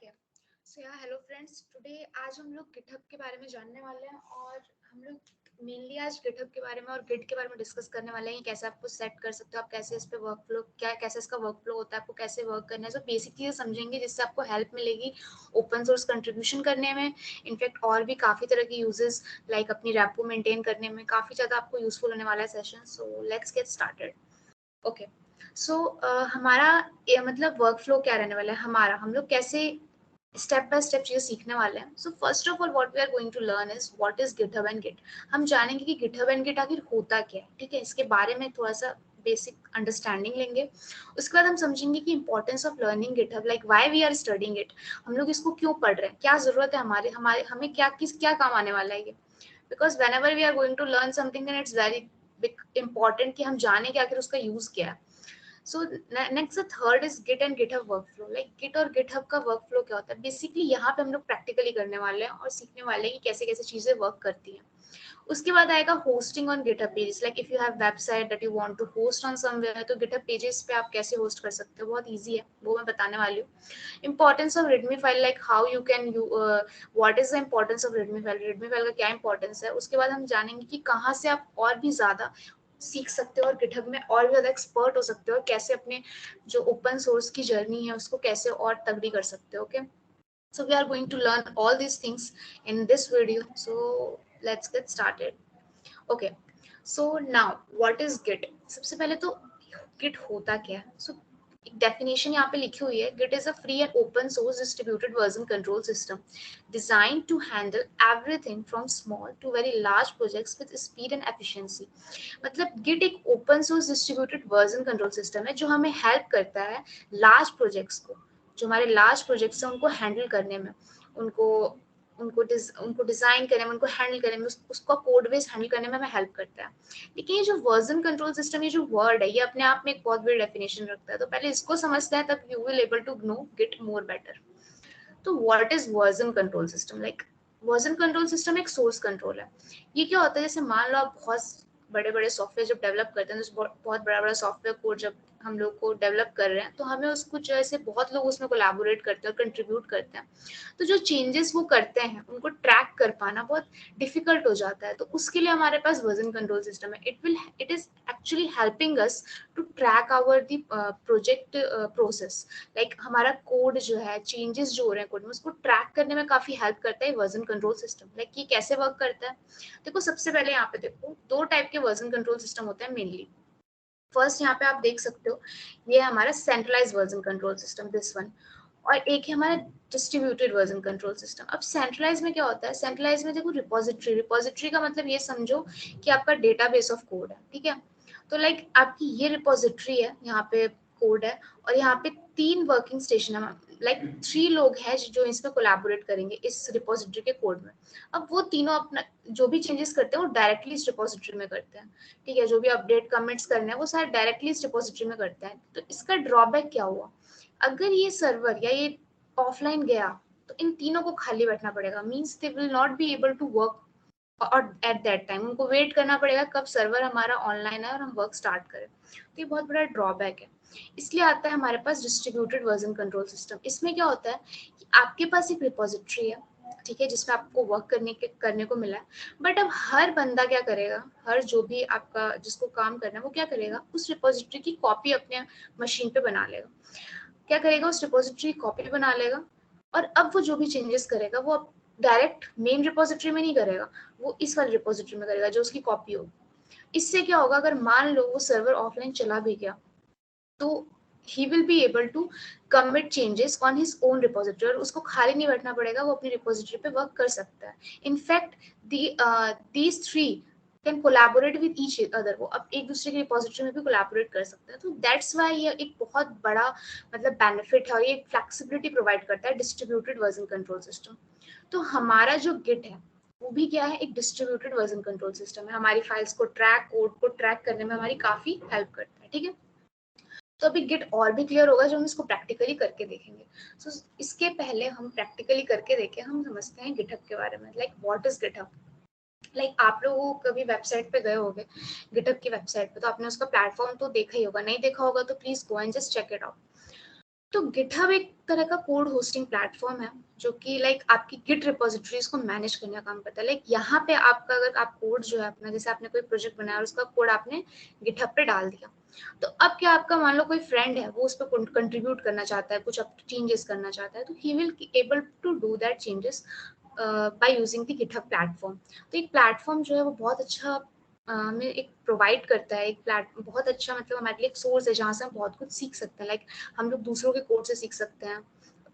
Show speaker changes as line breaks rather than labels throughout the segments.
Okay so या hello friends, today आज हम लोग गिटहब के बारे में जानने वाले हैं और हम लोग मेनली आज गिटहब के बारे में और गिट के बारे में डिस्कस करने वाले हैं कि कैसे आपको सेट कर सकते हो, आप कैसे इस पे वर्क फ्लो क्या कैसे इसका वर्क फ्लो होता है, आपको कैसे वर्क करना है। सो बेसिक चीज़ें समझेंगे जिससे आपको हेल्प मिलेगी ओपन सोर्स कंट्रीब्यूशन करने में। इनफैक्ट और भी काफ़ी तरह के यूजेस लाइक अपनी रैपो मेंटेन करने में काफ़ी ज़्यादा आपको यूजफुल होने वाला है session. So let's get started. Okay सो हमारा मतलब वर्क फ्लो क्या रहने वाला है, हमारा हम लोग कैसे स्टेप बाय स्टेप चीजें सीखने वाले हैं। So first of all what we are going to learn is what is GitHub and Git. हम जानेंगे कि गिटहब एंड गिट आखिर होता क्या है, ठीक है, इसके बारे में थोड़ा सा बेसिक अंडरस्टैंडिंग लेंगे। उसके बाद हम समझेंगे कि importance of learning GitHub, like why we are studying it, हम लोग इसको क्यों पढ़ रहे हैं, क्या जरूरत है हमारे हमारे हमें क्या काम आने वाला है ये। Because whenever we are going to learn something then it's very important कि हम जाने कि आखिर उसका यूज क्या है। So next the third is Git and GitHub workflow, like Git और गिटहब का वर्कफ्लो क्या होता है। बेसिकली यहाँ पे हम लोग प्रैक्टिकली करने वाले हैं और सीखने वाले हैं कि कैसे कैसे चीजें वर्क करती हैं। उसके बाद आएगा hosting on GitHub pages, like if you have website that you want to host on somewhere, तो गिटहब पेजेस पे आप कैसे होस्ट कर सकते हो, बहुत इजी है, वो मैं बताने वाली हूँ। Importance of Redmi file, like how you can you what is the importance of Redmi file का क्या इंपॉर्टेंस है। उसके बाद हम जानेंगे कि कहाँ से आप और भी ज्यादा सीख सकते हो और गिटहब में और भी ज्यादा एक्सपर्ट हो सकते हो और कैसे अपने जो ओपन सोर्स की जर्नी है उसको कैसे और तगड़ी कर सकते हो। Okay so we are going to learn all these things in this video, so let's get started. Okay so now what is Git. सबसे पहले तो गिट होता क्या है। सो एक डेफिनेशन यहाँ पे लिखी हुई है, Git is a free and open source distributed version control system designed to handle everything from small to very large projects with speed and efficiency. मतलब गिट एक open source distributed version control system है जो हमें help करता है large projects को, जो हमारे लार्ज प्रोजेक्ट्स हैं उनको हैंडल करने में, उनको उनको डिजाइन करने में, उनको हैंडल करने में, उसका कोड बेस हैंडल करने में हमें हेल्प करता है। लेकिन ये जो वर्जन कंट्रोल सिस्टम, ये जो वर्ड है, ये अपने आप में एक बहुत बड़ी डेफिनेशन रखता है। तो पहले इसको समझते हैं, तब you will able to know git more better. तो what is version control system, like version control system एक सोर्स कंट्रोल है। ये क्या होता है, जैसे मान लो आप बहुत बड़े बड़े सॉफ्टवेयर जब डेवलप करते हैं, तो बहुत बड़ा बड़ा सॉफ्टवेयर कोड जब हम लोग को डेवलप कर रहे हैं, तो हमें उसको जैसे बहुत लोग उसमें कोलैबोरेट करते हैं और कंट्रीब्यूट करते हैं, तो जो चेंजेस वो करते हैं उनको ट्रैक कर पाना बहुत डिफिकल्ट हो जाता है। तो उसके लिए हमारे पास वर्जन कंट्रोल सिस्टम है। It is actually helping us to track our the project process, like हमारा कोड जो है, चेंजेस जो हो रहे हैं कोड में, उसको ट्रैक करने में काफी हेल्प करता है वर्जन कंट्रोल सिस्टम। लाइक ये कैसे वर्क करता है, देखो सबसे पहले यहाँ पे देखो दो टाइप के वर्जन कंट्रोल सिस्टम होते हैं मेनली। फर्स्ट यहाँ पे आप देख सकते हो, ये है हमारा centralise version control system, this one. और एक है हमारा डिस्ट्रीब्यूटेड वर्जन कंट्रोल सिस्टम। अब सेंट्रलाइज में क्या होता है, सेंट्रलाइज में देखो रिपोजिटरी का मतलब ये समझो कि आपका डेटाबेस ऑफ कोड है, ठीक है। तो लाइक आपकी ये रिपोजिटरी है, यहाँ पे कोड है, और यहाँ पे 3 वर्किंग स्टेशन है, लाइक 3 लोग हैं जो इस पे कोलैबोरेट करेंगे इस रिपोजिटरी के कोड में। अब वो तीनों अपना जो भी चेंजेस करते हैं वो डायरेक्टली इस रिपोजिटरी में करते हैं, ठीक है। जो भी अपडेट कमेंट्स करने हैं वो सारे डायरेक्टली इस रिपोजिटरी में करते हैं। तो इसका ड्रॉबैक क्या हुआ, अगर ये सर्वर या ये ऑफलाइन गया तो इन तीनों को खाली बैठना पड़ेगा, means they will not be able to work. और एट दैट टाइम उनको वेट करना पड़ेगा कब सर्वर हमारा ऑनलाइन है और हम वर्क स्टार्ट करें। तो ये बहुत बड़ा ड्रॉबैक है। इसलिए आता है हमारे पास डिस्ट्रीब्यूटेड वर्जन कंट्रोल सिस्टम। इसमें क्या होता है कि आपके पास एक रिपोजिटरी है, ठीक है, जिसमें आपको वर्क करने को मिला है। बट अब हर बंदा क्या करेगा, हर जो भी आपका जिसको काम करना है वो क्या करेगा, उस रिपोजिटरी की कॉपी अपने मशीन पे बना लेगा। क्या करेगा, उस रिपोजिटरी की कॉपी बना लेगा, और अब वो जो भी चेंजेस करेगा वो अब डायरेक्ट मेन रिपोजिटरी में नहीं करेगा, वो इस वाले रिपोजिटरी में करेगा जो उसकी कॉपी होगी। इससे क्या होगा, अगर मान लो वो सर्वर ऑफलाइन चला भी गया तो he will be able to commit changes on his own repository, और उसको खाली नहीं बैठना पड़ेगा, वो अपनी रिपोजिटरी पे वर्क कर सकता है। In fact these three can collaborate with each other, वो अब एक दूसरे की रिपोजिटरी में भी कोलैबोरेट कर सकते हैं। तो दैट्स वाई ये एक बहुत बड़ा मतलब बेनिफिट है और ये फ्लेक्सिबिलिटी प्रोवाइड करता है डिस्ट्रीब्यूटेड वर्जन कंट्रोल सिस्टम। तो हमारा जो गिट है वो भी क्या है, एक डिस्ट्रीब्यूटेड वर्जन कंट्रोल सिस्टम है, हमारी फाइल्स को ट्रैक, कोड को ट्रैक करने में हमारी काफी हेल्प करता है, ठीक है। तो अभी गिट और भी क्लियर होगा जब हम इसको प्रैक्टिकली करके देखेंगे। सो इसके पहले हम प्रैक्टिकली करके देखें, हम समझते हैं गिटहब के बारे में, like what is GitHub. Like आप लोग कभी वेबसाइट पे गए होंगे, गिटहब की वेबसाइट पे, तो आपने उसका प्लेटफॉर्म तो देखा ही होगा, नहीं देखा होगा तो please go and just check it out. तो गिटहब एक तरह का कोड होस्टिंग प्लेटफॉर्म है जो कि लाइक आपकी गिट रिपोजिटरीज को मैनेज करने का काम करता है। लाइक यहाँ पे आपका अगर आप कोड जो है अपना, जैसे आपने कोई प्रोजेक्ट बनाया और उसका कोड आपने गिटहब पे डाल दिया, तो अब क्या आपका मान लो कोई फ्रेंड है वो उस पर कंट्रीब्यूट करना चाहता है, कुछ चेंजेस करना चाहता है, तो he will able to do that changes by using the GitHub platform. तो एक प्लेटफॉर्म जो है वो बहुत अच्छा हमें एक प्रोवाइड करता है, एक बहुत अच्छा मतलब हमारे लिए एक सोर्स है जहाँ से हम बहुत कुछ सीख सकते हैं। लाइक हम लोग दूसरों के कोड से सीख सकते हैं,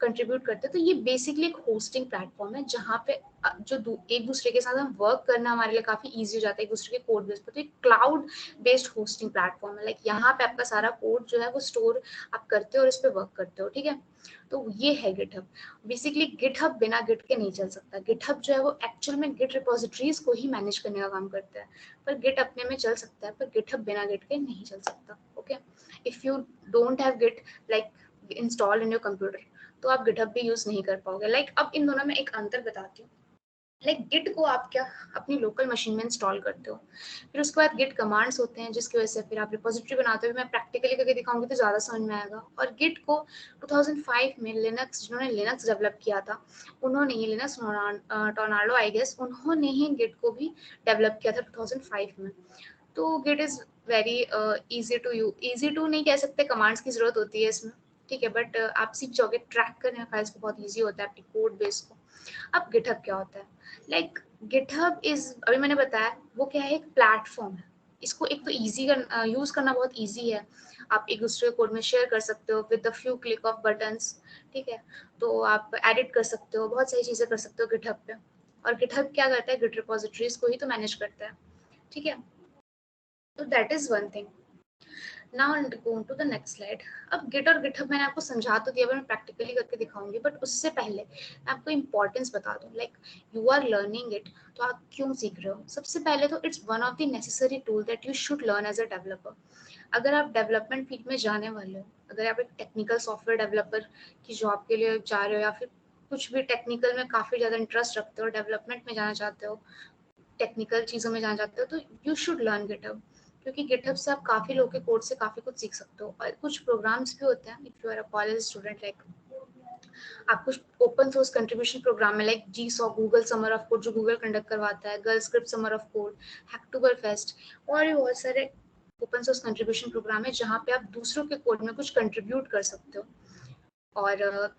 कंट्रीब्यूट करते हैं। तो ये बेसिकली एक होस्टिंग प्लेटफॉर्म है जहाँ पे एक दूसरे के साथ हम वर्क करना हमारे लिए काफी इजी हो जाता है, एक दूसरे के कोड बेस पर। तो एक क्लाउड बेस्ड होस्टिंग प्लेटफॉर्म है। लाइक यहाँ पे आपका सारा कोड जो है वो स्टोर आप करते हो और इस पे वर्क करते हो, ठीक है। तो ये है गिटहब। बेसिकली गिटहब बिना गिट के नहीं चल सकता। गिटहब जो है वो एक्चुअल में गिट रिपोजिटरीज को ही मैनेज करने का काम करता है, पर गिट अपने में चल सकता है, पर गिटहब बिना गिट के नहीं चल सकता। Okay, if you don't have Git like install in your computer, तो आप गिटहब भी यूज नहीं कर पाओगे। लाइक अब इन दोनों में एक अंतर बताती हूँ। लाइक गिट को आप क्या अपनी लोकल मशीन में इंस्टॉल करते हो, फिर उसके बाद गिट कमांड्स होते हैं जिसकी वजह से फिर आप रिपोजिटरी बनाते हो। मैं प्रैक्टिकली करके दिखाऊंगी तो ज़्यादा समझ में आएगा। और गिट को 2005 में लिनक्स, जिन्होंने लिनक्स डेवलप किया था, उन्होंने ही लिनक्स टोर्नाडो आई गेस, उन्होंने ही गिट को भी डेवलप किया था 2005 में। तो Git is very easy to you, easy to नहीं कह सकते, कमांड्स की जरूरत होती है इसमें, ठीक है, बट आप सीख जाओगे। ट्रैक करने में फाइल्स को बहुत ईजी होता है अपनी कोड बेस को। अब गिटहब क्या होता है? लाइक गिटहब इज, अभी मैंने बताया वो क्या है, एक प्लेटफॉर्म है। इसको एक तो ईजी यूज करना बहुत ईजी है। आप एक दूसरे कोड में शेयर कर सकते हो with the few click of buttons, ठीक है। तो आप एडिट कर सकते हो, बहुत सारी चीजें कर सकते हो गिटहब पे। और गिटहब क्या करता है, गिट रिपोजिटरीज को ही तो मैनेज करता है, ठीक है। तो that is one thing. Now go to the next slide. अब गिट और गिटहब मैंने आपको समझा तो दिया, मैं प्रैक्टिकली करके दिखाऊंगी, बट उससे पहले मैं आपको इंपॉर्टेंस बता दूं। Like you are learning it, तो आप क्यों सीख रहे हो? सबसे पहले तो it's one of the necessary tool that you should learn as a developer. अगर आप डेवलपमेंट फील्ड में जाने वाले हो, अगर आप एक टेक्निकल सॉफ्टवेयर डेवलपर की जॉब के लिए जा रहे हो, या फिर कुछ भी टेक्निकल में काफ़ी ज़्यादा इंटरेस्ट रखते हो, डेवलपमेंट में जाना चाहते हो, टेक्निकल चीज़ों में जाना चाहते हो, तो यू शुड लर्न गिटहब। क्योंकि गिटहब से आप काफ़ी लोगों के कोड से काफ़ी कुछ सीख सकते हो। और कुछ प्रोग्राम्स भी होते हैं, if you are a college student, like आप कुछ ओपन सोर्स कंट्रीब्यूशन प्रोग्राम में, like GSOC, Google Summer of Code जो गूगल कंडक्ट करवाता है, GirlScript Summer of Code, Hacktoberfest, और भी बहुत सारे ओपन सोर्स कंट्रीब्यूशन प्रोग्राम है जहाँ पे आप दूसरों के कोड में कुछ कंट्रीब्यूट कर सकते हो और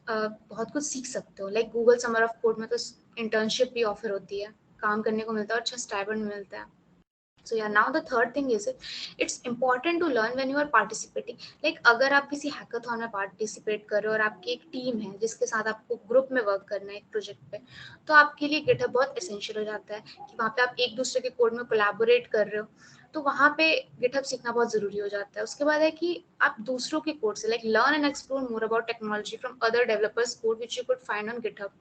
बहुत कुछ सीख सकते हो। Like Google Summer of code में तो इंटर्नशिप भी ऑफर होती है, काम करने को मिलता है और अच्छा स्टाइपेंड मिलता है। So yeah, now the third thing is it's important to learn when you are participating. Like अगर आप किसी हैकाथॉन में पार्टिसिपेट कर रहे हो और आपकी एक टीम है जिसके साथ आपको ग्रुप में वर्क करना है एक प्रोजेक्ट पे, तो आपके लिए गिटहब बहुत एसेंशियल हो जाता है कि वहाँ पे आप एक दूसरे के कोड में कोलैबोरेट कर रहे हो। तो वहाँ पे गिटहब सीखना बहुत जरूरी हो जाता है। उसके बाद है कि आप दूसरों के कोड से, like learn and explore more about technology from other developers code which you could find on GitHub.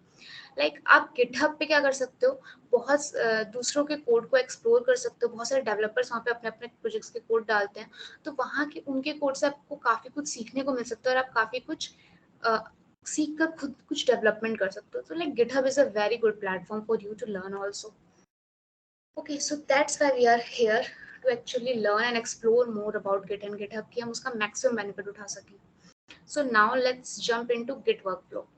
Like आप गिटहब पे क्या कर सकते हो, बहुत दूसरों के कोड को एक्सप्लोर कर सकते हो। बहुत सारे डेवलपर्स वहाँ पे अपने अपने प्रोजेक्ट्स के कोड डालते हैं, तो वहाँ के उनके कोड से आपको काफ़ी कुछ सीखने को मिल सकता है और आप काफ़ी कुछ सीख कर खुद कुछ डेवलपमेंट कर सकते हो। तो like GitHub is a very good platform for you to learn also. Okay, so that's why we are here, to actually learn and explore more about Git and GitHub, कि हम उसका मैक्सिमम बेनिफिट उठा सकें। So now let's jump into Git workflow.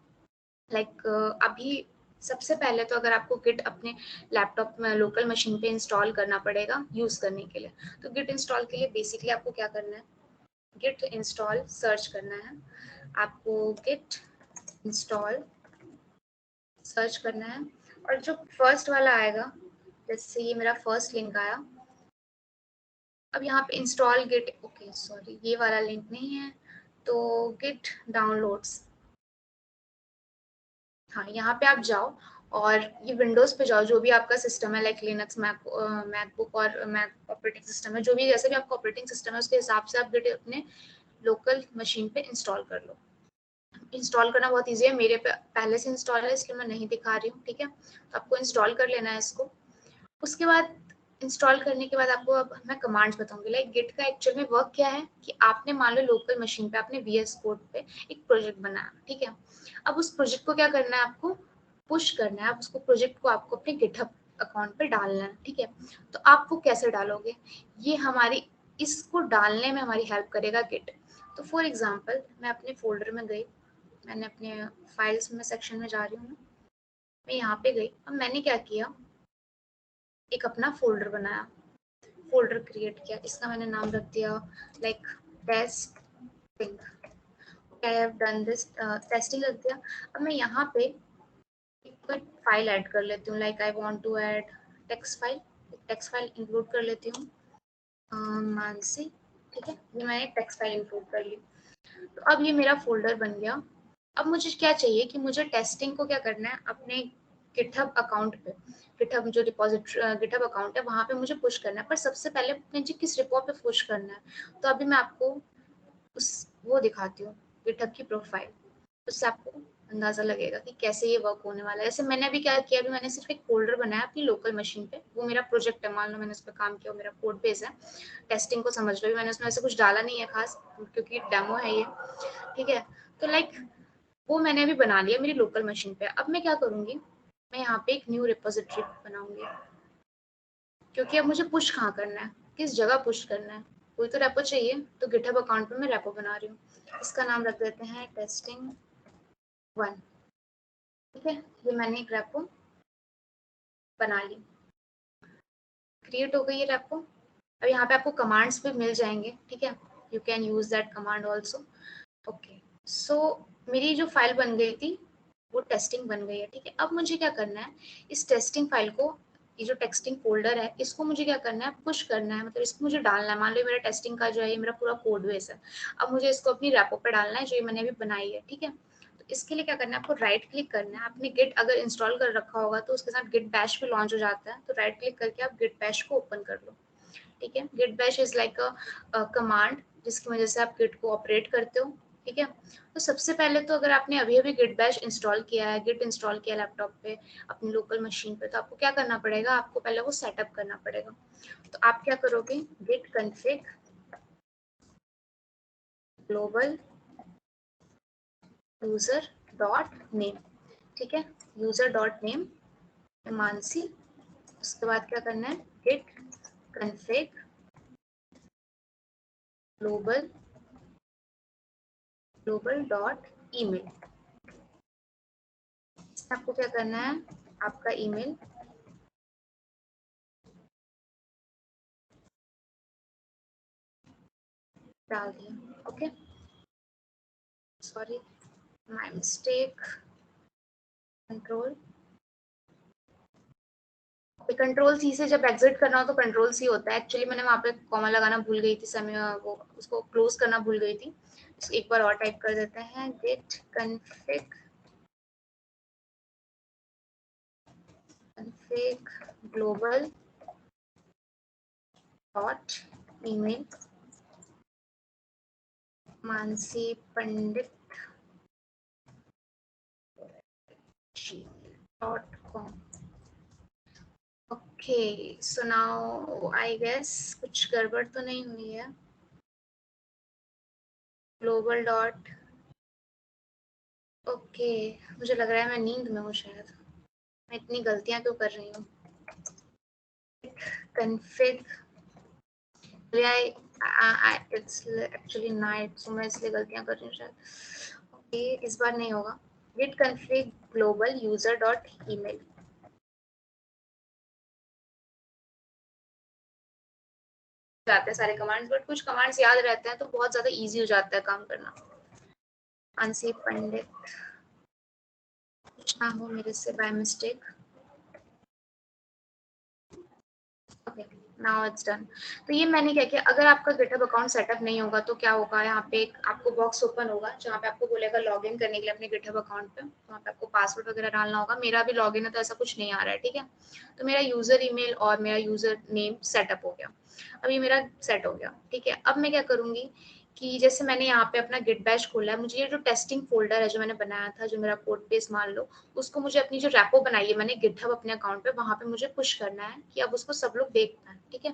Like अभी सबसे पहले तो अगर आपको गिट अपने लैपटॉप में लोकल मशीन पे इंस्टॉल करना पड़ेगा यूज़ करने के लिए। तो गिट इंस्टॉल के लिए बेसिकली आपको क्या करना है, गिट इंस्टॉल सर्च करना है। आपको गिट इंस्टॉल सर्च करना है और जो फर्स्ट वाला आएगा, जैसे ये मेरा फर्स्ट लिंक आया, अब यहाँ पे इंस्टॉल गिट, ओके सॉरी ये वाला लिंक नहीं है, तो गिट डाउनलोड्स, हाँ यहाँ पे आप जाओ और ये विंडोज पे जाओ, जो भी आपका सिस्टम है, लाइक लिनक्स, मैकबुक और मैक ऑपरेटिंग सिस्टम है, जो भी जैसे भी आपका ऑपरेटिंग सिस्टम है उसके हिसाब से आप गिट अपने लोकल मशीन पे इंस्टॉल कर लो। इंस्टॉल करना बहुत ईजी है, मेरे पे पहले से इंस्टॉल है इसलिए मैं नहीं दिखा रही हूँ, ठीक है। तो आपको इंस्टॉल कर लेना है इसको। उसके बाद इंस्टॉल करने के बाद आपको अब मैं कमांड्स बताऊंगी। लाइक गिट का एक्चुअल में वर्क क्या है कि आपने मान लो लोकल मशीन पे आपने VS कोड पे एक प्रोजेक्ट बनाया, ठीक है। अब उस प्रोजेक्ट को क्या करना है, आपको पुश करना है। आप उसको प्रोजेक्ट को आपको अपने गिटहब अकाउंट पे डालना है, ठीक है। तो आप वो कैसे डालोगे, ये हमारी इसको डालने में हमारी हेल्प करेगा गिट। तो फॉर एग्जांपल मैं अपने फोल्डर में गई, मैंने अपने फाइल्स में सेक्शन में जा रही हूँ, मैं यहाँ पे गई। अब मैंने क्या किया, एक अपना फोल्डर बनाया, फोल्डर क्रिएट किया, इसका मैंने नाम रख दिया like testing. I have done this, testing रख दिया। अब मैं यहाँ पे एक फाइल ऐड कर लेती हूँ, like I want to add text file include कर लेती हूँ, मानसी। ठीक है, ये मैंने टेक्स्ट फाइल इंक्लूड कर ली। तो अब ये मेरा फोल्डर बन गया। अब मुझे क्या चाहिए कि मुझे टेस्टिंग को क्या करना है, अपने गिटहब अकाउंट पे, गिटहब जो रिपोजिटरी गिटहब अकाउंट है वहां पे मुझे पुश करना है। पर सबसे पहले मुझे किस रिपो पे पुश करना है, तो अभी मैं आपको उस वो दिखाती हूँ, गिटहब की प्रोफाइल, उससे आपको अंदाजा लगेगा कि कैसे ये वर्क होने वाला है। जैसे मैंने अभी क्या किया, अभी मैंने सिर्फ एक फोल्डर बनाया अपनी लोकल मशीन पे, वो मेरा प्रोजेक्ट है, मान लो मैंने उस पर काम किया, मेरा कोड बेस है, टेस्टिंग को समझ लो। मैंने उसमें ऐसे कुछ डाला नहीं है खास, क्योंकि डेमो है ये। ठीक है, तो लाइक वो मैंने अभी बना लिया मेरी लोकल मशीन पे। अब मैं क्या करूंगी, मैं यहाँ पे एक न्यू रिपोजिटरी बनाऊंगी, क्योंकि अब मुझे पुश कहाँ करना है, किस जगह पुश करना है, कोई तो रेपो चाहिए। तो गिटहब अकाउंट पे मैं रेपो बना रही हूँ, इसका नाम रख देते हैं टेस्टिंग 1। ठीक है, ये मैंने एक रेपो बना ली, क्रिएट हो गई ये रेपो। अब यहाँ पे आपको कमांड्स भी मिल जाएंगे, ठीक है, you can use that command also. Okay, so मेरी जो फाइल बन गई थी वो टेस्टिंग बन गई है। ठीक है, अब मुझे क्या करना है, इस टेस्टिंग फाइल को, ये जो टेक्स्टिंग फोल्डर है, इसको मुझे क्या करना है, पुश करना है, मतलब इसको मुझे डालना है। मान लो मेरा टेस्टिंग का जो है, ये मेरा पूरा कोड बेस है, अब मुझे इसको अपनी रेपो पे डालना है जो ये मैंने अभी बनाई है। ठीक है, तो इसके लिए क्या करना है, आपको राइट क्लिक करना है। आपने गिट अगर इंस्टॉल कर रखा होगा तो उसके साथ गिट बैश भी लॉन्च हो जाता है, तो राइट क्लिक करके आप गिट बैश को ओपन कर लो। ठीक है, Git bash is like a command जिसकी वजह से आप गिट को ऑपरेट करते हो। ठीक है, तो सबसे पहले तो अगर आपने अभी अभी गिट बैश इंस्टॉल किया है, गिट इंस्टॉल किया लैपटॉप पे, अपनी लोकल मशीन पे, तो आपको क्या करना पड़ेगा, आपको पहले वो सेटअप करना पड़ेगा। तो आप क्या करोगे, Git config global user dot name. ठीक है, यूजर डॉट नेम मानसी। उसके बाद क्या करना है, Git config global dot email. आपको क्या करना है, आपका ईमेल डाल दिया। Okay, sorry, my mistake. Control C से जब एग्जिट करना हो तो कंट्रोल सी होता है। एक्चुअली मैंने वहां पे कॉमा लगाना भूल गई थी, समय वो उसको क्लोज करना भूल गई थी। एक बार और टाइप कर देते हैं, get config global dot email Mansi Pandit .com। Okay, so now I guess कुछ गड़बड़ तो नहीं हुई है। ग्लोबल डॉट, ओके, मुझे लग रहा है मैं नींद में हूँ शायद, मैं इतनी गलतियां क्यों कर रही हूँ। कॉन्फ़िग, इट्स एक्चुअली नाइट, सो मैं इसलिए गलतियां कर रही हूँ शायद। ओके, इस बार नहीं होगा। Git config global user dot email. जाते हैं सारे कमांड्स, बट कुछ कमांड्स याद रहते हैं तो बहुत ज्यादा इजी हो जाता है काम करना। मानसी पंडित, कुछ ना हो मेरे से by mistake. Okay, now it's done. तो ये मैंने क्या किया, अगर आपका गिटहब अकाउंट सेटअप नहीं होगा तो क्या होगा, यहाँ पे एक आपको बॉक्स ओपन होगा जहाँ पे आपको बोलेगा लॉगिन करने के लिए अपने गिटहब अकाउंट पे, वहाँ पे आपको पासवर्ड वगैरह डालना होगा। मेरा भी लॉगिन है तो ऐसा कुछ नहीं आ रहा है। ठीक है, तो मेरा यूजर ईमेल और मेरा यूजर नेम सेटअप हो गया। अब ये मेरा सेट हो गया। ठीक है, अब मैं क्या करूंगी कि जैसे मैंने यहाँ पे अपना गिट बैश खोला है, मुझे ये जो टेस्टिंग फोल्डर है जो मैंने बनाया था, जो मेरा कोड बेस मान लो, उसको मुझे अपनी जो रेपो बनाई है मैंने गिटहब अपने अकाउंट पे, वहां पे मुझे पुश करना है कि अब उसको सब लोग देख पाए। ठीक है,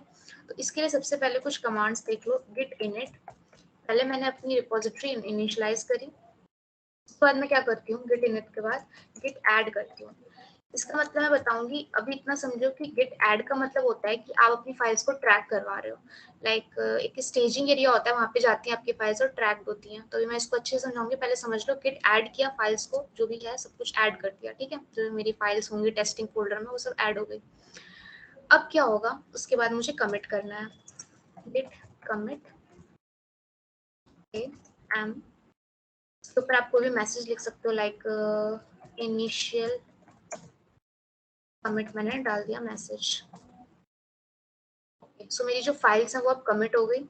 तो इसके लिए सबसे पहले कुछ कमांड्स देख लो। गिट इनिट, पहले मैंने अपनी रिपोजिटरी इनिशियलाइज करी, उसके बाद मैं क्या करती हूँ, गिट इनिट के बाद गिट ऐड करती हूँ। इसका मतलब मैं बताऊंगी, अभी इतना समझो कि गिट ऐड का मतलब होता है कि आप अपनी फाइल्स को ट्रैक करवा रहे हो। लाइक एक स्टेजिंग एरिया होता है, वहां पे जाती हैं आपकी फाइल्स और ट्रैक होती हैं। तो अभी मैं इसको अच्छे से समझाऊंगी, पहले समझ लो। गिट ऐड किया, फाइल्स को जो भी है सब कुछ ऐड कर दिया, ठीक है। जो मेरी फाइल्स होंगी टेस्टिंग फोल्डर में वो सब ऐड हो गई। अब क्या होगा, उसके बाद मुझे कमिट करना है। गिट कमिट एम, इसके ऊपर आप कोई भी मैसेज लिख सकते हो, लाइक इनिशियल कमिट मैंने डाल दिया मैसेज। सो मेरी जो फाइल्स हैं वो अब कमिट हो गई।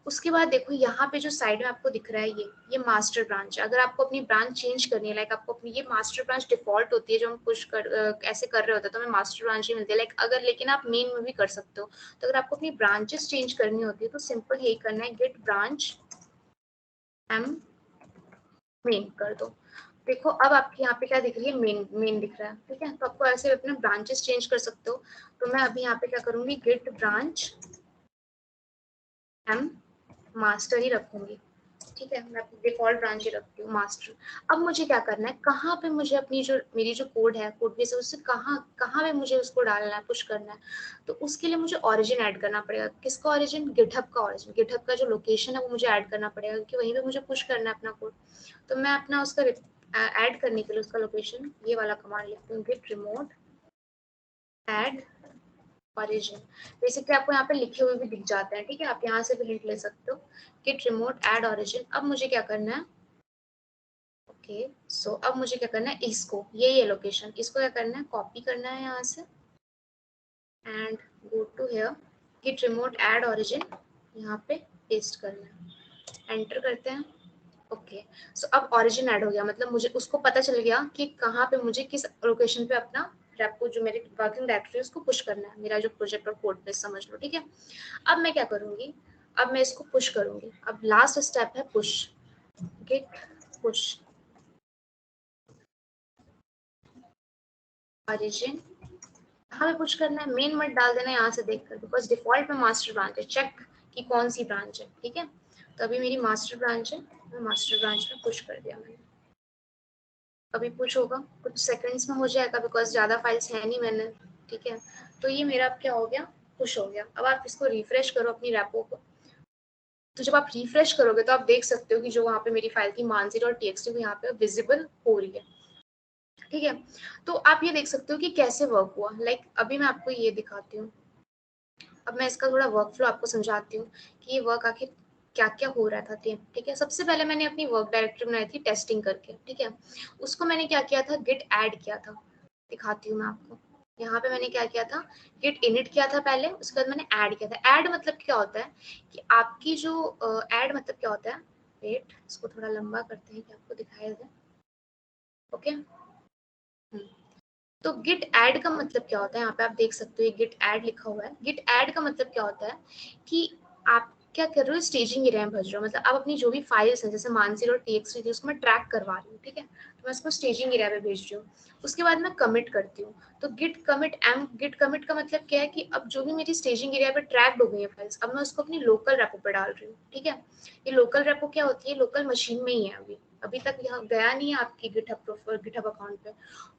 उसके बाद देखो यहाँ पे जो साइड में आपको दिख रहा है, ये मास्टर ब्रांच है। अगर आपको अपनी ब्रांच चेंज करनी है, लाइक आपको अपनी, ये मास्टर ब्रांच डिफॉल्ट होती है जो हम पुश कर ऐसे कर रहे होते हैं, तो हमें मास्टर ब्रांच ही मिलती है। लाइक अगर, लेकिन आप मेन में भी कर सकते हो। तो अगर आपको अपनी ब्रांचेस चेंज करनी होती है तो सिंपल यही करना है, गेट ब्रांच एम मेन कर दो। देखो अब आपके यहाँ पे क्या दिख रही है, मेन मेन दिख रहा है, ठीक है। तो आपको ऐसे अपने ब्रांचेस चेंज कर सकते हो। तो मैं अभी यहाँ पे क्या करूंगी, गेट ब्रांच एम मास्टर ही रखूंगी, ठीक है। मैं डिफॉल्ट ब्रांच ही रखती हूँ मास्टर। अब मुझे क्या करना है, कहाँ पे मुझे अपनी जो मेरी जो कोड है, कोड बेस है, उससे कहाँ कहाँ पे मुझे उसको डालना है, पुश करना है। तो उसके लिए मुझे ओरिजिन ऐड करना पड़ेगा। किसका ओरिजिन, गिटहब का ओरिजिन। गिटहब का जो लोकेशन है वो मुझे ऐड करना पड़ेगा, क्योंकि वहीं पे मुझे पुश करना है अपना कोड। तो मैं अपना उसका ऐड करने के लिए उसका लोकेशन, ये वाला कमांड लिखती हूँ, Git remote add origin. Basically आपको यहाँ पे लिखे हुए भी दिख जाते हैं, ठीक है। आप यहाँ से भी हिंट ले सकते हो, गिट रिमोट ऐड ओरिजिन। अब मुझे क्या करना है, ओके सो अब मुझे क्या करना है, इसको ये लोकेशन, इसको क्या करना है, कॉपी करना है यहाँ से and go to here, Git remote add origin, यहाँ पे पेस्ट करना है। एंटर करते हैं। ओके सो अब ओरिजिन ऐड हो गया, मतलब मुझे उसको पता चल गया कि कहाँ पे मुझे किस लोकेशन पे अपना रेपो, जो मेरी वर्किंग डायरेक्टरी है, उसको पुश करना है, मेरा जो प्रोजेक्ट और कोड पे समझ लो, ठीक है। अब मैं क्या करूंगी, अब मैं इसको पुश करूंगी। अब लास्ट स्टेप है पुश, गिट पुश ओरिजिन। हमें पुश करना है, मेन मत डाल देना यहाँ से देखकर, बिकॉज डिफॉल्ट में मास्टर ब्रांच है। चेक कि कौन सी ब्रांच है, ठीक है। तो अभी मेरी मास्टर ब्रांच है, मैं मास्टर ब्रांच में पुश कर दिया मैंने। अभी पुश होगा, कुछ सेकंड्स में हो जाएगा, बिकॉज ज़्यादा फाइल्स है नहीं मैंने, ठीक है। तो ये मेरा अब क्या हो गया, पुश हो गया। अब आप इसको रिफ्रेश करो अपनी रेपो को। तो जब आप रिफ्रेश करोगे तो आप देख सकते हो कि जो वहाँ पे मेरी फाइल थी मान0 और txt वो यहाँ पे विजिबल हो रही है, ठीक है। तो आप ये देख सकते हो कि कैसे वर्क हुआ। लाइक अभी मैं आपको ये दिखाती हूँ। अब मैं इसका थोड़ा वर्क फ्लो आपको समझाती हूँ कि ये वर्क आखिर क्या क्या हो रहा था, ठीक है। सबसे पहले मैंने अपनी वर्क डायरेक्टरी बनाई थी टेस्टिंग करके, ठीक है। उसको मैंने क्या किया था, गिट ऐड किया था। दिखाती हूँ मैं आपको। यहाँ पे मैंने क्या किया था, गिट इनिट किया था पहले, उसके बाद मैंने ऐड किया था। ऐड मतलब क्या होता है कि आपकी जो ऐड मतलब क्या होता है, वेट इसको थोड़ा लंबा करते हैं कि आपको दिखाया जाए, ओके। तो गिट ऐड का मतलब क्या होता है, यहाँ पे आप देख सकते हो गिट ऐड लिखा हुआ है। गिट ऐड का मतलब क्या होता है कि आप क्या कर रहे हो, स्टेजिंग एरिया में भेज रहे हो। मतलब आप अपनी जो भी फाइल्स हैं, जैसे मान0 और txt थी, उसको मैं ट्रैक करवा रही हूँ, ठीक है। तो मैं उसको स्टेजिंग एरिया में भेज रही हूँ। उसके बाद मैं कमिट करती हूँ। तो Git commit M, Git commit का मतलब क्या है कि अब जो भी मेरी स्टेजिंग एरिया पे ट्रैक्ड हो गई है फाइल्स, अब मैं उसको अपनी लोकल रेपो पे डाल रही हूँ, ठीक है। ये लोकल रेपो क्या होती है, लोकल मशीन में ही है। अभी अभी तक यहाँ गया नहीं है आपकी गिटहब प्रोफाइल, गिटहब अकाउंट पे।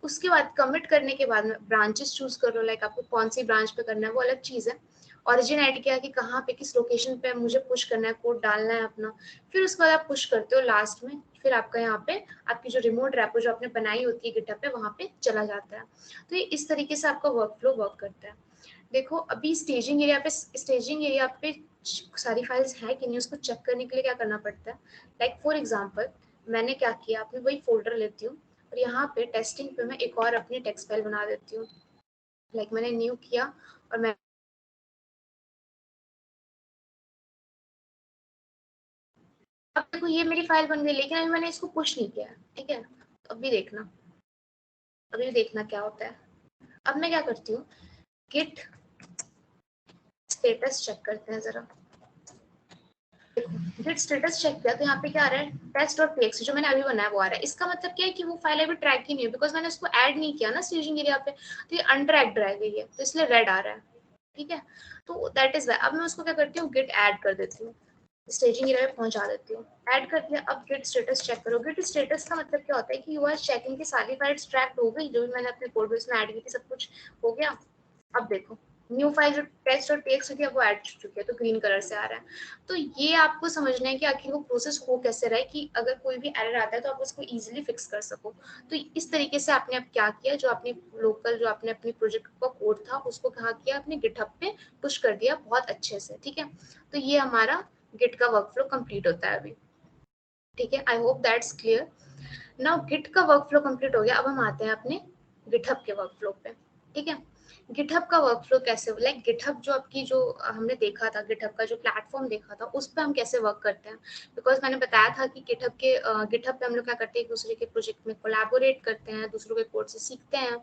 उसके बाद कमिट करने के बाद में ब्रांचेस चूज कर लो, लाइक आपको कौन सी ब्रांच पे करना है वो अलग चीज है। ओरिजिन ऐड किया कि कहाँ पे किस लोकेशन पे मुझे पुश करना है, कोड डालना है अपना। फिर उसके बाद आप पुश करते हो लास्ट में, फिर आपका यहाँ पे आपकी जो रिमोट रेपो जो आपने बनाई होती है गिटहब पे, वहां पे चला जाता है। तो ये इस तरीके से आपका वर्क फ्लो वर्क करता है। देखो अभी स्टेजिंग एरिया पे सारी फाइल्स हैं कि नहीं, उसको चेक करने के लिए क्या करना पड़ता है। लाइक फॉर एग्जांपल मैंने क्या किया, आपने वही फोल्डर लेती हूँ और यहाँ पे टेस्टिंग पे मैं एक और अपनी टेक्स्ट फाइल बना देती हूँ। लाइक मैंने न्यू किया और मैं, अब देखो ये मेरी फाइल बन गई, लेकिन अभी मैंने इसको पुश नहीं किया, ठीक है। तो अभी देखना क्या होता है। अब मैं क्या करती हूँ, गिट स्टेटस चेक करते हैं जरा। गिट स्टेटस चेक किया तो यहाँ पे क्या आ रहा है, टेस्ट और txt जो मैंने अभी बनाया वो आ रहा है। इसका मतलब क्या है कि वो फाइल अभी ट्रैक ही नहीं है, बिकॉज मैंने उसको ऐड नहीं किया ना स्टेजिंग एरिया पे। तो ये अनट्रैक्ड रह गई है, तो इसलिए रेड आ रहा है, ठीक है। तो दैट इज वाई अब मैं उसको क्या करती हूँ, गिट ऐड कर देती हूँ। स्टेजिंग एरिया में पहुंचा देती हूँ। ऐड कर दिया। अब गेट स्टेटस चेक करो। गेट स्टेटस का मतलब क्या होता है कि यू आर चेकिंग की सारी फाइल्स ट्रैक्ड हो गई, जो भी मैंने अपने कोड बेस में ऐड की थी, सब कुछ हो गया। अब देखो न्यू फाइल जो टेस्ट और टेक्स्ट थी वो ऐड हो चुकी है, तो ग्रीन कलर से आ रहा है। तो ये आपको समझना है कि आखिर वो प्रोसेस हो कैसे रहा है, कि अगर कोई भी एरर आता है तो आप उसको इजीली फिक्स कर सको। तो इस तरीके से आपने अब क्या किया, जो आपने लोकल जो आपने अपनी प्रोजेक्ट का कोड था उसको कहा किया, अपने गिटहब पे पुश कर दिया बहुत अच्छे से। ठीक है, तो ये हमारा गिट का वर्कफ्लो कंप्लीट होता है अभी। ठीक है, I hope that's clear. Now Git का वर्कफ्लो कंप्लीट हो गया। अब हम आते हैं अपने गिटहब के वर्कफ्लो पे। ठीक है, गिटहब का वर्कफ्लो कैसे, लाइक गिटहब जो आपकी जो हमने देखा था, गिटहब का जो प्लेटफॉर्म देखा था, उस पर हम कैसे वर्क करते हैं। बिकॉज मैंने बताया था कि गिटहब पे हम लोग क्या करते हैं, एक दूसरे के प्रोजेक्ट में कोलैबोरेट करते हैं, दूसरों के कोड से सीखते हैं।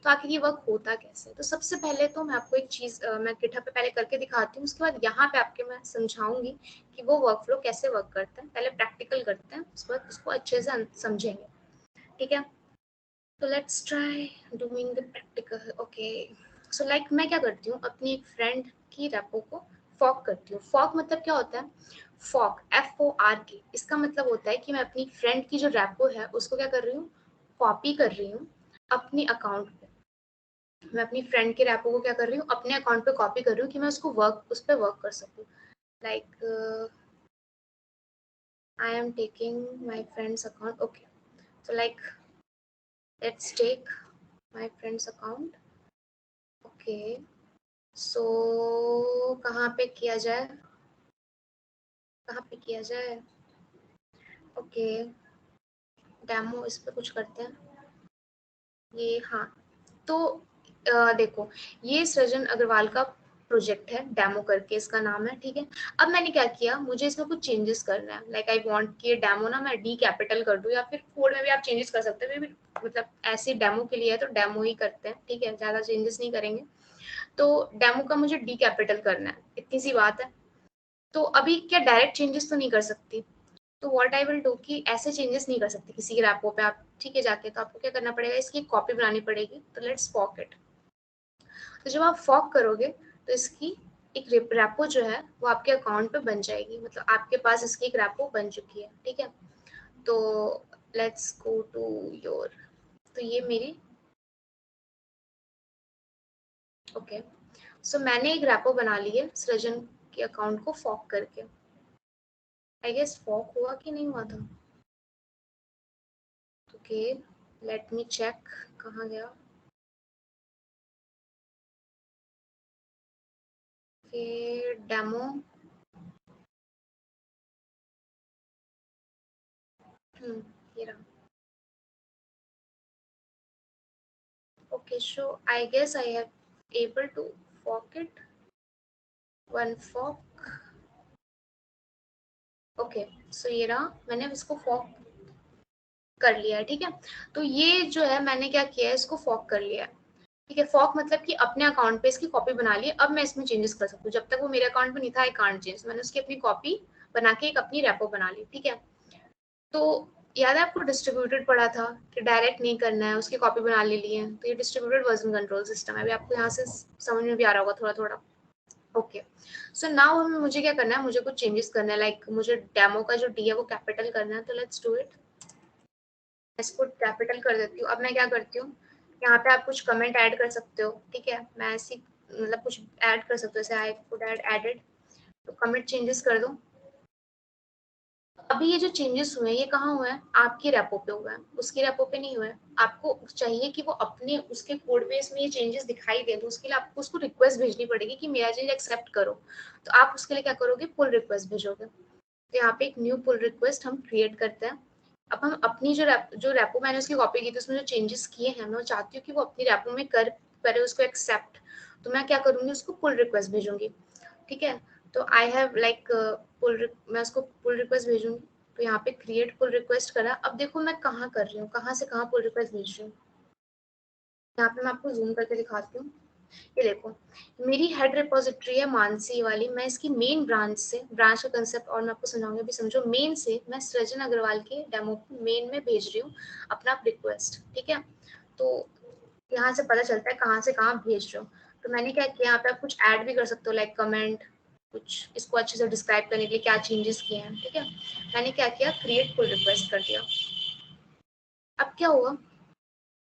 तो आखिर ये वर्क होता कैसे। तो सबसे पहले तो मैं आपको एक चीज मैं गिटहब पे पहले करके दिखाती हूँ, उसके बाद यहाँ पे आपके मैं समझाऊंगी कि वो वर्कफ्लो कैसे वर्क करता है। पहले प्रैक्टिकल करते हैं, उसके बाद उसको अच्छे से समझेंगे। ठीक है, तो let's try doing the practical. Okay, so like मैं क्या करती हूँ, अपनी एक फ्रेंड की रेपो को फॉक करती हूँ। फॉक मतलब क्या होता है, फॉक FORK, इसका मतलब होता है कि मैं अपनी फ्रेंड की जो रेपो है उसको क्या कर रही हूँ, कॉपी कर रही हूँ अपनी अकाउंट पे। मैं अपनी फ्रेंड के रेपो को क्या कर रही हूँ, अपने अकाउंट पे कॉपी कर रही हूँ कि मैं उसको उस पर वर्क कर सकूँ। Like I am taking my friend's account. Okay, so like let's take my friend's account. Okay, so कहाँ पे किया जाए, कहाँ पे किया जाए। ओके, डेमो इस पे कुछ करते हैं। ये हाँ, तो देखो ये सृजन अग्रवाल का प्रोजेक्ट है, डेमो करके इसका नाम है। ठीक है, अब मैंने क्या किया, मुझे इसमें कुछ चेंजेस करना है। लाइक आई वांट कि ये डेमो ना मैं डी कैपिटल कर दूं, या फिर कोड में भी आप चेंजेस कर सकते हैं। मतलब ऐसे डेमो के लिए है तो डेमो ही करते हैं। ठीक है, ज्यादा चेंजेस नहीं करेंगे। तो डेमो का मुझे डी कैपिटल करना है, इतनी सी बात है। तो अभी क्या डायरेक्ट चेंजेस तो नहीं कर सकती, तो व्हाट आई विल डू कि ऐसे चेंजेस नहीं कर सकती किसी के रैपो पे आप। ठीक है, जाके तो आपको क्या करना पड़ेगा, इसकी कॉपी बनानी पड़ेगी। तो लेट्स फॉक इट। तो जब आप फॉक करोगे तो इसकी एक रैपो जो है वो आपके अकाउंट पे बन जाएगी, मतलब आपके पास इसकी एक रैपो बन चुकी है। ठीक है, तो लेट्स गो टू योर, तो ये मेरी ओके, सो मैंने एक रैपो बना ली है सृजन के अकाउंट को फॉक करके। आई गेस फॉक हुआ कि नहीं हुआ था। ओके, लेट मी चेक कहाँ गया। ओके, डेमो, ये रहा। Okay, so I guess I have able to fork it. One fork. Okay, so ये रहा, मैंने इसको fork कर लिया है। ठीक है, तो ये जो है मैंने क्या किया है, इसको fork कर लिया है। ठीक है, fork मतलब कि अपने अकाउंट पे इसकी कॉपी बना ली। अब मैं इसमें चेंजेस कर सकती हूँ, जब तक वो मेरे अकाउंट में नहीं था आई कांट चेंज। मैंने उसकी अपनी कॉपी बना के एक अपनी रेपो बना ली। ठीक है, तो याद है आपको डिस्ट्रीब्यूटेड पढ़ा था कि डायरेक्ट नहीं करना है, उसकी कॉपी बना ले ली है। तो ये डिस्ट्रीब्यूटेड वर्जन कंट्रोल सिस्टम है। अभी आपको यहाँ से समझ में भी आ रहा होगा थोड़ा थोड़ा। ओके, सो नाउ मुझे क्या करना है, मुझे कुछ चेंजेस करना है। लाइक मुझे डेमो का जो डी है वो कैपिटल करना है। तो लेट्स डू इट। इसको कैपिटल कर देती हूँ। अब मैं क्या करती हूँ, यहाँ पे आप कुछ कमेंट ऐड कर सकते हो। ठीक है, मैं ऐसी मतलब कुछ ऐड कर सकते हो, जैसे आई कुड ऐड एडेड, तो कमेंट चेंजेस कर दो। अभी ये जो चेंजेस हुए हैं ये कहाँ हुए हैं, आपकी रेपो पे हुए हैं, उसकी रेपो पे नहीं हुए हैं। आपको चाहिए कि वो अपने उसके कोड बेस में ये चेंजेस दिखाई दे, तो उसके लिए आपको उसको रिक्वेस्ट भेजनी पड़ेगी कि मेरा चेंज एक्सेप्ट करो। तो आप उसके लिए क्या करोगे, पुल रिक्वेस्ट भेजोगे। तो यहाँ पे एक न्यू पुल रिक्वेस्ट हम क्रिएट करते हैं। अब हम अपनी जो रेपो मैंने उसकी कॉपी की थी, उसमें जो चेंजेस किए हैं मैं चाहती हूँ कि वो अपनी रेपो में करे उसको एक्सेप्ट। तो मैं क्या करूंगी, उसको पुल रिक्वेस्ट भेजूंगी। ठीक है, तो आई हैव लाइक मैं उसको पुल रिक्वेस्ट भेजूंगी। तो यहाँ पे क्रिएट पुल रिक्वेस्ट करा। अब देखो मैं कहाँ कर रही हूँ, कहाँ से कहाँ पुल रिक्वेस्ट भेज रही हूँ। यहाँ पे मैं आपको जूम करके दिखाती हूँ। ये देखो, मेरी हेड रिपोजिटरी है मानसी वाली। मैं इसकी मेन ब्रांच से, ब्रांच का कंसेप्ट और मैं आपको समझाऊंगी, अभी समझो। मेन से मैं सृजन अग्रवाल के डेमो मेन में भेज रही हूँ अपना रिक्वेस्ट। ठीक है, तो यहाँ से पता चलता है कहाँ से कहाँ भेज रहे हो। तो मैंने क्या किया, यहाँ पे आप कुछ ऐड भी कर सकते हो, लाइक कमेंट, कुछ इसको अच्छे से डिस्क्राइब करने के लिए क्या चेंजेस किए हैं। ठीक है, मैंने क्या किया, क्रिएट पुल रिक्वेस्ट कर दिया। अब क्या हुआ,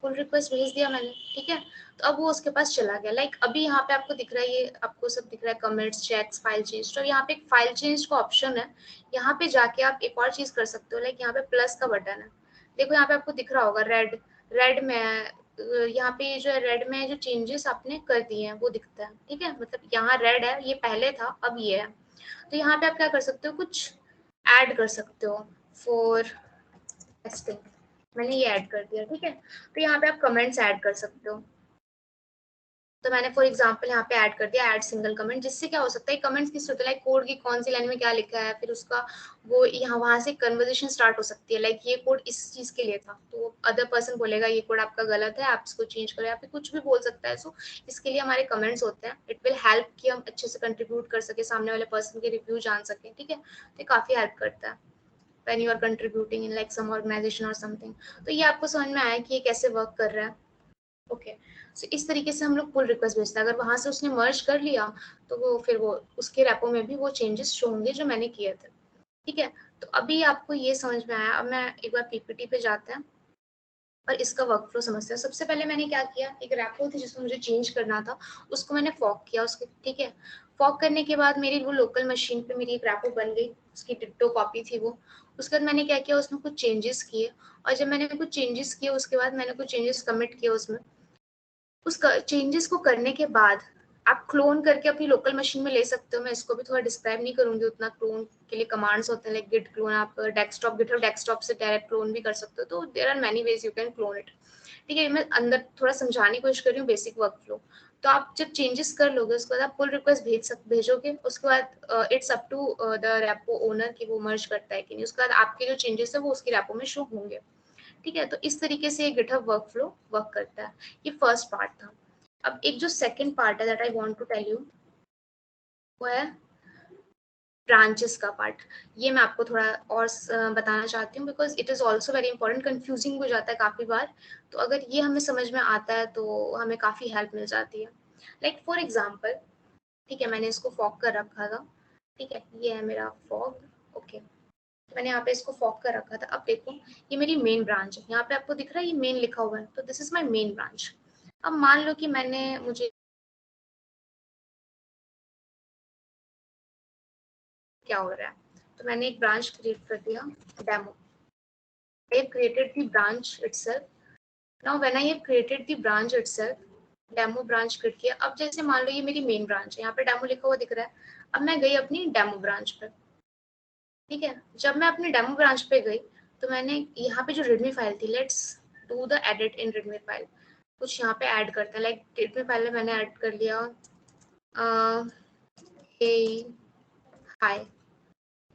पुल रिक्वेस्ट भेज दिया मैंने। ठीक है, तो अब वो उसके पास चला गया। लाइक अभी यहाँ पे आपको दिख रहा है, ये आपको सब दिख रहा है, कमेंट्स, चेक्स, फाइल चेंज। तो यहाँ पे एक फाइल चेंज का ऑप्शन है, यहाँ पे जाके आप एक और चीज कर सकते हो। लाइक यहाँ पे प्लस का बटन है, देखो यहाँ पे आपको दिख रहा होगा रेड, रेड में यहाँ पे ये जो है रेड में जो चेंजेस आपने कर दिए हैं वो दिखता है। ठीक है, मतलब यहाँ रेड है, ये पहले था, अब ये है। तो यहाँ पे आप क्या कर सकते हो, कुछ ऐड कर सकते हो फॉर टेस्टिंग। मैंने ये ऐड कर दिया। ठीक है, तो यहाँ पे आप कमेंट्स ऐड कर सकते हो। तो मैंने फॉर एग्जांपल यहाँ पे ऐड कर दिया, ऐड सिंगल कमेंट। जिससे क्या हो सकता है, कमेंट्स किस होता है, लाइक कोड की कौन सी लाइन में क्या लिखा है, फिर उसका वो यहाँ वहां से कन्वर्सेशन स्टार्ट हो सकती है। लाइक ये कोड इस चीज के लिए था, तो अदर पर्सन बोलेगा ये कोड आपका गलत है, आप इसको चेंज करो, या फिर कुछ भी बोल सकता है। सो इसके लिए हमारे कमेंट्स होते हैं। इट विल हेल्प कि हम अच्छे से कंट्रीब्यूट कर सके, सामने वाले पर्सन के रिव्यू जान सके। ठीक है, तो ये काफी हेल्प करता है when you are contributing in like some organization or something। तो ये आपको समझ में आया कि ये कैसे वर्क कर रहा है। ओके, सो इस तरीके से हम लोग पुल रिक्वेस्ट भेजते हैं। अगर वहां से उसने मर्ज कर लिया तो वो फिर वो उसके रेपो में भी वो चेंजेस शो होंगे जो मैंने किए थे। ठीक है, तो अभी आपको ये समझ में आया। अब मैं एक बार पीपीटी पे जाते हैं और इसका वर्क फ्लो समझते हैं। सबसे पहले मैंने क्या किया, एक रेपो थी जिसको मुझे चेंज करना था, उसको मैंने फॉक किया उसके। ठीक है, फॉक करने के बाद मेरी वो लोकल मशीन पे मेरी एक रेपो बन गई, उसकी डिट्टो कॉपी थी वो। उसके बाद मैंने क्या किया, उसमें कुछ चेंजेस किए, और जब मैंने कुछ चेंजेस किए उसके बाद मैंने कुछ चेंजेस कमिट किए उसमें। उस चेंजेस को करने के बाद आप क्लोन करके अपनी लोकल मशीन में ले सकते हो। मैं इसको भी थोड़ा डिस्क्राइब नहीं करूंगी उतना, क्लोन के लिए कमांड्स होते हैं, लाइक गिट क्लोन। आप डेस्कटॉप गिटहब डेस्कटॉप से डायरेक्ट क्लोन भी कर सकते हो। तो there are many ways you can clone it. ठीक है, मैं अंदर थोड़ा समझाने की कोशिश कर रही हूँ बेसिक वर्क फ्लो। तो आप जब चेंजेस कर लोगे उसके बाद आप पुल रिक्वेस्ट भेजोगे। उसके बाद it's up to the repo owner कि वो मर्ज करता है कि नहीं। उसके बाद आपके जो चेंजेस है वो उसकी रेपो में शो होंगे। ठीक है, तो इस तरीके से गिटहब वर्क फ्लो वर्क करता है। ये फर्स्ट पार्ट था। अब एक जो सेकंड पार्ट है that I want to tell you, वो है ब्रांचेस का पार्ट। ये मैं आपको थोड़ा और बताना चाहती हूँ, because it is also very important. Confusing हो जाता है काफी बार, तो अगर ये हमें समझ में आता है तो हमें काफी हेल्प मिल जाती है। लाइक फॉर एग्जाम्पल, ठीक है, मैंने इसको फॉक कर रखा था। ठीक है, ये है मेरा फॉग। ओके, मैंने यहाँ पे इसको फॉक कर रखा था। अब देखो, ये मेरी मेन ब्रांच है। यहाँ पे आपको दिख रहा है ये मेन लिखा हुआ है, तो this is my main branch. अब मान लो कि मुझे क्या हो रहा है, तो मैंने एक ब्रांच क्रिएट कर दिया, demo. I have created the branch itself. Now when I have created the branch itself, demo branch create किया। अब जैसे मान लो ये मेरी मेन ब्रांच है, यहाँ पे डेमो लिखा हुआ दिख रहा है। अब मैं गई अपनी डेमो ब्रांच पे। ठीक है, जब मैं अपनी डेमो ब्रांच पे गई तो मैंने यहाँ पे जो readme फाइल थी, let's do the edit in readme file. कुछ यहाँ पे ऐड करते हैं, लाइक readme फाइल में मैंने ऐड कर लिया हाय।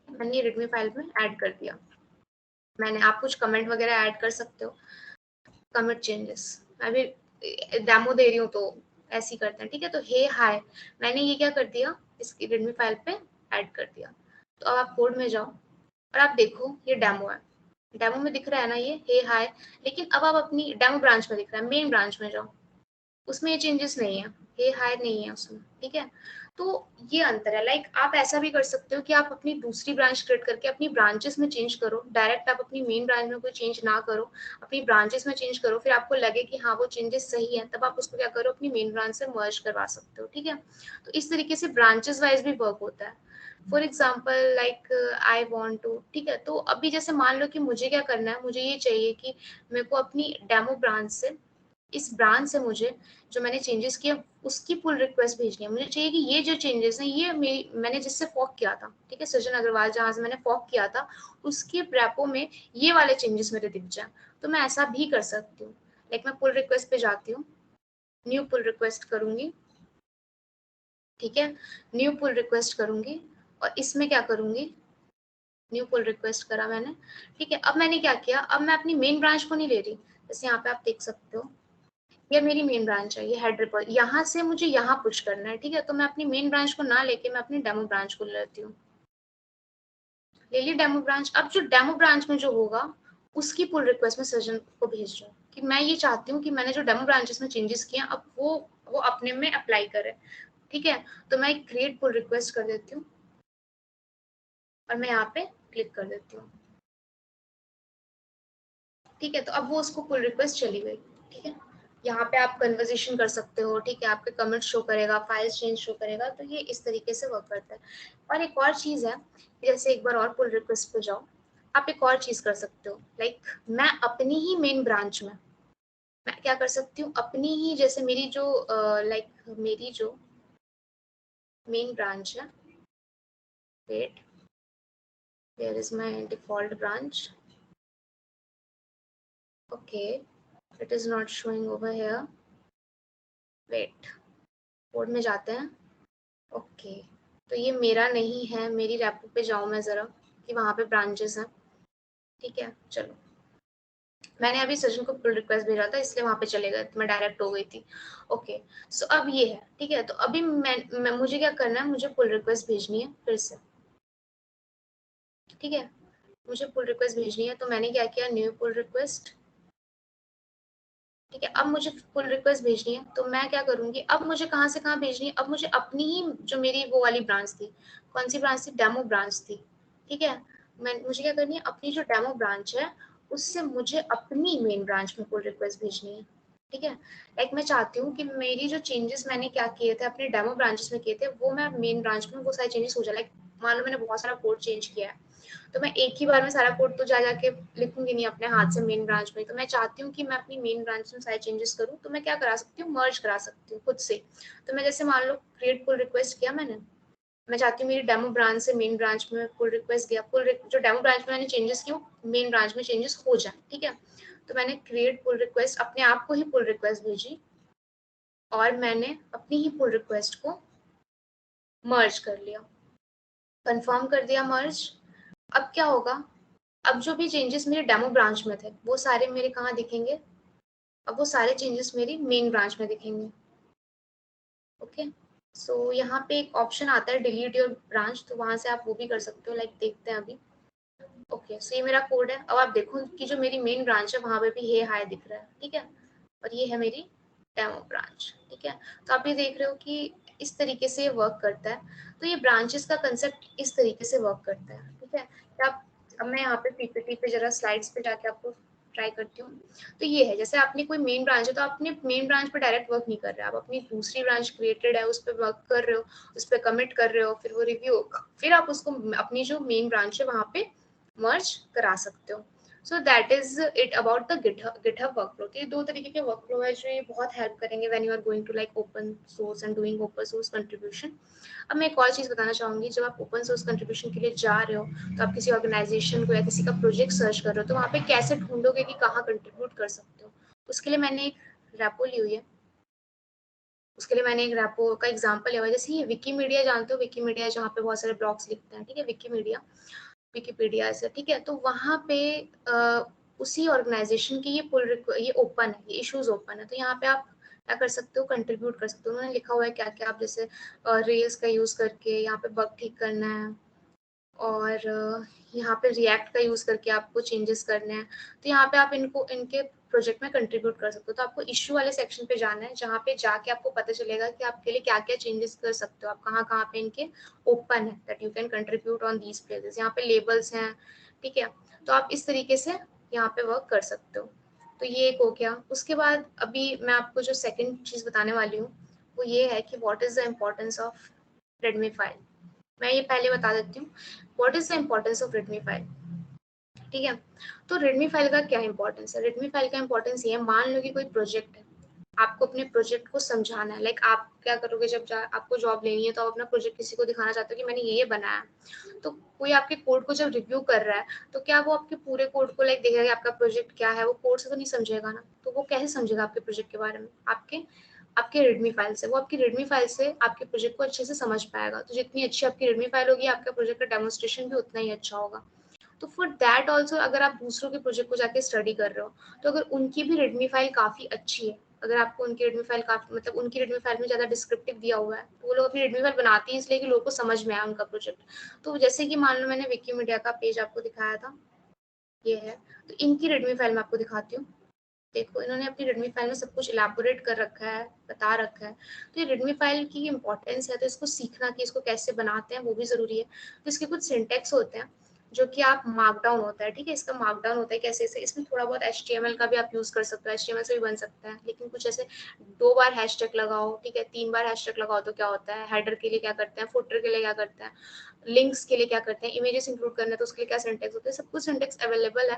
मैंने readme फाइल में ऐड कर दिया। मैंने, आप कुछ कमेंट वगैरह ऐड कर सकते हो, कमिट चेंजेस। मैं भी डेमो दे रही हूँ तो ऐसे ही करते हैं। ठीक है, तो हे हाय मैंने ये क्या कर दिया, इसकी readme फाइल पे ऐड कर दिया। तो अब आप कोड में जाओ और आप देखो ये डेमो है। डेमो में दिख रहा है ना ये हे हाय, लेकिन अब आप अपनी डेमो ब्रांच में दिख रहा है, मेन ब्रांच में जाओ, उसमें ये चेंजेस नहीं है, हे हाय नहीं है उसमें। ठीक है, तो ये अंतर है। लाइक आप ऐसा भी कर सकते हो कि आप अपनी दूसरी ब्रांच क्रिएट करके अपनी ब्रांचेस में चेंज करो। डायरेक्ट आप अपनी मेन ब्रांच में कोई चेंज ना करो, अपनी ब्रांचेस में चेंज करो। फिर आपको लगे कि हाँ वो चेंजेस सही है, तब आप उसको क्या करो, अपनी मेन ब्रांच से मर्ज करवा सकते हो। ठीक है, तो इस तरीके से ब्रांचेस वाइज भी वर्क होता है। For example like I want to, ठीक है, तो अभी जैसे मान लो कि मुझे क्या करना है, मुझे ये चाहिए कि मेरे को अपनी डेमो ब्रांच से, इस ब्रांच से मुझे जो मैंने चेंजेस किए उसकी पुल रिक्वेस्ट भेजनी है। मुझे चाहिए कि ये जो चेंजेस हैं ये मैंने जिससे फॉक किया था, ठीक है, सृजन अग्रवाल जहां से मैंने फॉक किया था, उसके रेपो में ये वाले चेंजेस मेरे दिख जाए। तो मैं ऐसा भी कर सकती हूँ। लाइक मैं पुल रिक्वेस्ट पे जाती हूँ, न्यू पुल रिक्वेस्ट करूंगी। ठीक है, न्यू पुल रिक्वेस्ट करूंगी और इसमें क्या करूंगी, न्यू पुल रिक्वेस्ट करा मैंने। ठीक है, अब मैंने क्या किया, अब मैं अपनी मेन ब्रांच को नहीं ले रही। जैसे यहाँ पे आप देख सकते हो ये मेरी मेन ब्रांच है, ये हेड रिपोर्ट, यहाँ से मुझे यहाँ पुश करना है। ठीक है, तो मैं अपनी मेन ब्रांच को ना लेके मैं अपनी डेमो ब्रांच को लेती हूँ। ले ली डेमो ब्रांच। अब जो डेमो ब्रांच में जो होगा उसकी पुल रिक्वेस्ट में सृजन को भेज रही हूँ कि मैं ये चाहती हूँ कि मैंने जो डेमो ब्रांचेस में चेंजेस किए अब वो अपने में अप्लाई करे। ठीक है, तो मैं क्रिएट पुल रिक्वेस्ट कर देती हूँ और मैं यहाँ पे क्लिक कर देती हूँ। ठीक है, तो अब वो उसको पुल रिक्वेस्ट चली गई। ठीक है, यहाँ पे आप कन्वर्सेशन कर सकते हो। ठीक है, आपके कमेंट शो करेगा, फाइल्स चेंज शो करेगा, तो ये इस तरीके से वर्क करता है। और एक और चीज है, जैसे एक बार और पुल रिक्वेस्ट पे जाओ, आप एक और चीज कर सकते हो। लाइक मैं अपनी ही मेन ब्रांच में मैं क्या कर सकती हूँ, अपनी ही जैसे मेरी जो मेरी जो मेन ब्रांच है, wait, where is my default branch, okay, it is not showing over here, wait, code में जाते हैं, ओके, तो ये मेरा नहीं है, मेरी रेपो पे जाऊं मैं जरा कि वहां पे ब्रांचेस हैं। ठीक है, चलो, मैंने अभी सचिन को पुल रिक्वेस्ट भेजा था इसलिए वहां पे चले गए, तो मैं डायरेक्ट हो गई थी। ओके, सो अब ये है। ठीक है, तो अभी मैं मुझे क्या करना है, मुझे पुल रिक्वेस्ट भेजनी है फिर से। ठीक है, मुझे पुल रिक्वेस्ट भेजनी है, तो मैंने क्या किया, न्यू पुल रिक्वेस्ट। ठीक है, अब मुझे पुल रिक्वेस्ट भेजनी है, तो मैं क्या करूंगी, अब मुझे कहाँ से कहाँ भेजनी है, अब मुझे अपनी ही जो मेरी वो वाली ब्रांच थी, कौन सी ब्रांच थी, डेमो ब्रांच थी। ठीक है, मुझे क्या करनी है, अपनी जो डेमो ब्रांच है उससे मुझे अपनी मेन ब्रांच में पुल रिक्वेस्ट भेजनी है। ठीक है, लाइक मैं चाहती हूँ कि मेरी जो चेंजेस मैंने क्या किए थे अपने डेमो ब्रांचेस में किए थे, वो मैं मेन ब्रांच में वो सारे चेंजेस हो जाए। लाइक मान लो मैंने बहुत सारा कोड चेंज किया है, तो मैं एक ही बार में सारा कोड तो जा जाके लिखूंगी नहीं अपने हाथ से मेन ब्रांच में। तो मैं चाहती हूँ कि मैं अपनी मेन ब्रांच में सारे चेंजेस करूँ, तो मैं क्या करा सकती हूँ, मर्ज करा सकती हूँ खुद से। तो मैं जैसे मान लो क्रिएट पुल रिक्वेस्ट किया मैंने, मैं चाहती हूँ मेरी डेमो ब्रांच से मेन ब्रांच में पुल रिक्वेस्ट गया, जो डेमो ब्रांच में मैंने चेंजेस किए वो मेन ब्रांच में चेंजेस हो जाए। ठीक है, तो मैंने क्रिएट पुल रिक्वेस्ट अपने आप को ही पुल रिक्वेस्ट भेजी और मैंने अपनी ही पुल रिक्वेस्ट को मर्ज कर लिया, कंफर्म कर दिया मर्ज। अब क्या होगा, अब जो भी चेंजेस मेरे डेमो ब्रांच में थे वो सारे मेरे कहाँ दिखेंगे, अब वो सारे चेंजेस मेरी मेन ब्रांच में दिखेंगे। ओके, सो यहाँ पे एक ऑप्शन आता है डिलीट योर ब्रांच, तो वहां से आप वो भी कर सकते हो। लाइक देखते हैं अभी। ओके, सो ये मेरा कोड है। अब आप देखो कि जो मेरी मेन ब्रांच है वहां पे भी ये हाई दिख रहा है। ठीक है, और ये है मेरी डेमो ब्रांच। ठीक है, तो आप ये देख रहे हो कि इस तरीके से वर्क करता है। तो ये ब्रांचेस का कंसेप्ट इस तरीके से वर्क करता है। ठीक है, तो आप, अब मैं यहाँ पे पीपीटी पे जरा स्लाइड्स पे जाके आपको ट्राई करती हूँ। तो ये है, जैसे आपने कोई मेन ब्रांच है तो आप अपने मेन ब्रांच पे डायरेक्ट वर्क नहीं कर रहे, आप अपनी दूसरी ब्रांच क्रिएटेड है उस पर वर्क कर रहे हो, उस पर कमिट कर रहे हो, फिर वो रिव्यू होगा, फिर आप उसको अपनी जो मेन ब्रांच है वहां पे मर्ज करा सकते हो। So that is it about the GitHub workflow. तो ये दो तरीके के वर्कफ्लो है जो ये बहुत हेल्प करेंगे when you are going to like open source and doing open source contribution. अब मैं एक और चीज बताना चाहूंगी, जब आप ओपन सोर्स कंट्रीब्यूशन के लिए जा रहे हो, तो आप किसी ऑर्गेनाइजेशन को या किसी का प्रोजेक्ट सर्च कर रहे हो, तो वहाँ पे कैसे ढूंढोगे कि कहाँ कंट्रीब्यूट कर सकते हो। उसके लिए मैंने एक रेपो ली हुई है, उसके लिए मैंने एक रेपो का एग्जांपल लिया हुआ है। जैसे ये विकीमीडिया जानते हो, विकीमीडिया जहाँ पे बहुत सारे ब्लॉग्स लिखते हैं। ठीक है, विकीमीडिया, विकिपीडिया से। ठीक है, तो वहाँ पे उसी ऑर्गेनाइजेशन की ये ओपन है, ये इश्यूज ओपन है। तो यहाँ पे आप क्या कर सकते हो, कंट्रीब्यूट कर सकते हो। उन्होंने लिखा हुआ है क्या क्या, आप जैसे रेल्स का यूज करके यहाँ पे बग ठीक करना है, और यहाँ पे रिएक्ट का यूज करके आपको चेंजेस करने हैं। तो यहाँ पे आप इनको इनके प्रोजेक्ट में कंट्रीब्यूट कर सकते हो। तो आपको इश्यू वाले सेक्शन पे जाना है, जहाँ पे जाके आपको पता चलेगा कि आपके लिए क्या क्या चेंजेस कर सकते हो, आप कहाँ कहाँ पे इनके ओपन है, that you can contribute on these places. यहाँ पे लेबल्स हैं। ठीक है, तो आप इस तरीके से यहाँ पे वर्क कर सकते हो। तो ये एक हो गया। उसके बाद अभी मैं आपको जो सेकेंड चीज बताने वाली हूँ वो ये है कि what is the importance of Redmi file. मैं ये पहले बता देती हूँ, what is the importance of Redmi file. ठीक है, तो रेडमी फाइल का क्या इंपॉर्टेंस है, रेडमी फाइल का इंपॉर्टेंस ये है, मान लो कि कोई प्रोजेक्ट है, आपको अपने प्रोजेक्ट को समझाना है। लाइक आप क्या करोगे, जब आपको जॉब लेनी है तो आप अपना प्रोजेक्ट किसी को दिखाना चाहते हो कि मैंने ये बनाया। तो कोई आपके कोड को जब रिव्यू कर रहा है, तो क्या वो आपके पूरे कोड को लाइक देखेगा कि आपका प्रोजेक्ट क्या है, वो कोड से तो नहीं समझेगा ना। तो वो कैसे समझेगा आपके प्रोजेक्ट के बारे में, आपके आपके रेडमी फाइल से। वो आपकी रेडमी फाइल से आपके प्रोजेक्ट को अच्छे से समझ पाएगा। तो जितनी अच्छी आपकी रेडमी फाइल होगी, आपका प्रोजेक्ट का डेमोन्स्ट्रेशन भी उतना ही अच्छा होगा। तो फॉर दैट ऑल्सो, अगर आप दूसरों के प्रोजेक्ट को जाके स्टडी कर रहे हो, तो अगर उनकी भी रेडमी फाइल काफी अच्छी है, अगर आपको उनकी रेडमी फाइल काफी, मतलब उनकी रेडमी फाइल में ज्यादा डिस्क्रिप्टिव दिया हुआ है, तो वो लोग अपनी रेडमी फाइल बनाती है इसलिए कि लोगों को समझ में आया उनका प्रोजेक्ट। तो जैसे कि मान लो मैंने विकीमीडिया का पेज आपको दिखाया था, ये है, तो इनकी रेडमी फाइल मैं आपको दिखाती हूँ। देखो इन्होंने अपनी रिडमी फाइल में सब कुछ इलैबोरेट कर रखा है, बता रखा है। तो ये रिडमी फाइल की इम्पोर्टेंस है, तो इसको सीखना कि इसको कैसे बनाते हैं वो भी ज़रूरी है। तो इसके कुछ सिंटेक्स होते हैं जो कि आप मार्कडाउन होता है, ठीक है, इसका मार्कडाउन होता है कैसे से, इसमें थोड़ा बहुत HTML का भी आप यूज़ कर सकते हो, HTML से भी बन सकता है, लेकिन कुछ ऐसे 2 बार हैशटैग लगाओ, ठीक है, 3 बार हैशटैग लगाओ तो क्या होता है, हेडर के लिए क्या करते हैं, फुटर के लिए क्या करते हैं, लिंक्स के लिए क्या करते हैं, इमेजेस इंक्लूड करना है तो उसके लिए क्या सिंटेक्स होता है, सब कुछ सिंटेक्स अवेलेबल है।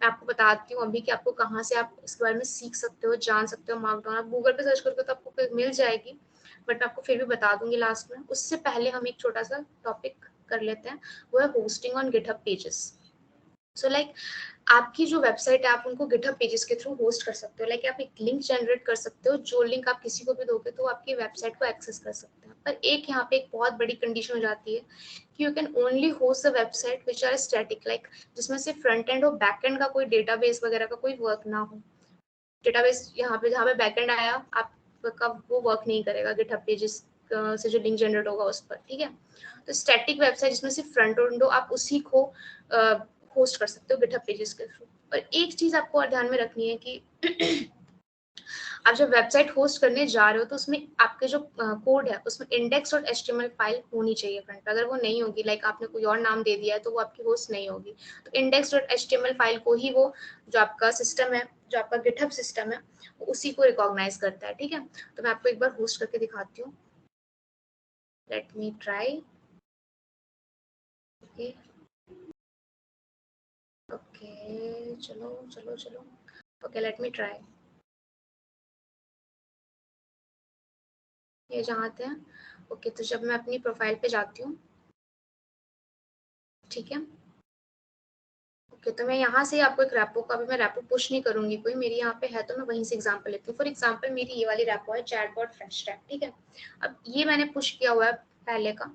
मैं आपको बताती हूँ अभी कि आपको कहाँ से आप इसके बारे में सीख सकते हो, जान सकते हो। मार्कडाउन आप गूगल पे सर्च करके तो आपको मिल जाएगी, बट मैं आपको फिर भी बता दूंगी लास्ट में। उससे पहले हम एक छोटा सा टॉपिक कर लेते हैं, वो है hosting on GitHub pages. So like आपकी जो वेबसाइट है आप उनको गिटहब पेजेस के थ्रू होस्ट कर सकते हो। लाइक आप एक लिंक जनरेट कर सकते हो, जो लिंक आप किसी को भी दोगे तो वो आपकी वेबसाइट को एक्सेस कर सकते हैं। पर एक यहाँ पे एक बहुत बड़ी कंडीशन हो जाती है कि you can only host the website which are static, like जिसमें से फ्रंट एंड और बैक एंड का कोई डेटाबेस वगैरह का कोई वर्क ना हो। डेटाबेस यहाँ पे जहाँ पे बैक एंड आया आपका वो वर्क नहीं करेगा गिटहब पेजेस से जो लिंक जनरेट होगा उस पर, ठीक है। तो स्टैटिक वेबसाइट जिसमें सिर्फ फ्रंट एंड हो आप उसी को होस्ट कर सकते हो गिटहब पेजेस के थ्रू। पर एक चीज आपको और ध्यान में रखनी है कि आप जब वेबसाइट होस्ट करने जा रहे हो तो उसमें आपके जो कोड है उसमें इंडेक्स और एचटीएमएल फाइल होनी चाहिए फ्रंट पे। अगर वो नहीं होगी, लाइक आपने कोई और नाम दे दिया है, तो वो आपकी होस्ट नहीं होगी। तो इंडेक्स और एचटीएमएल फाइल को ही वो जो आपका सिस्टम है, जो आपका गिटहब सिस्टम है, वो उसी को रिकॉग्नाइज करता है, ठीक है। तो मैं आपको एक बार होस्ट करके दिखाती हूँ। Let me try. Okay okay, चलो चलो चलो। Okay let me try. ये जहाँ आते हैं। ओके, तो जब मैं अपनी प्रोफाइल पे जाती हूँ, ठीक है। ओके, तो मैं यहाँ से आपको एक रैपो का भी, मैं रैपो पुश नहीं करूंगी कोई, मेरी यहाँ पे है तो मैं वहीं से एग्जांपल लेती हूँ। फॉर एग्जांपल मेरी ये वाली रैपो है चैटबॉट फ्रेश टैग, ठीक है। अब ये मैंने पुश किया हुआ है पहले का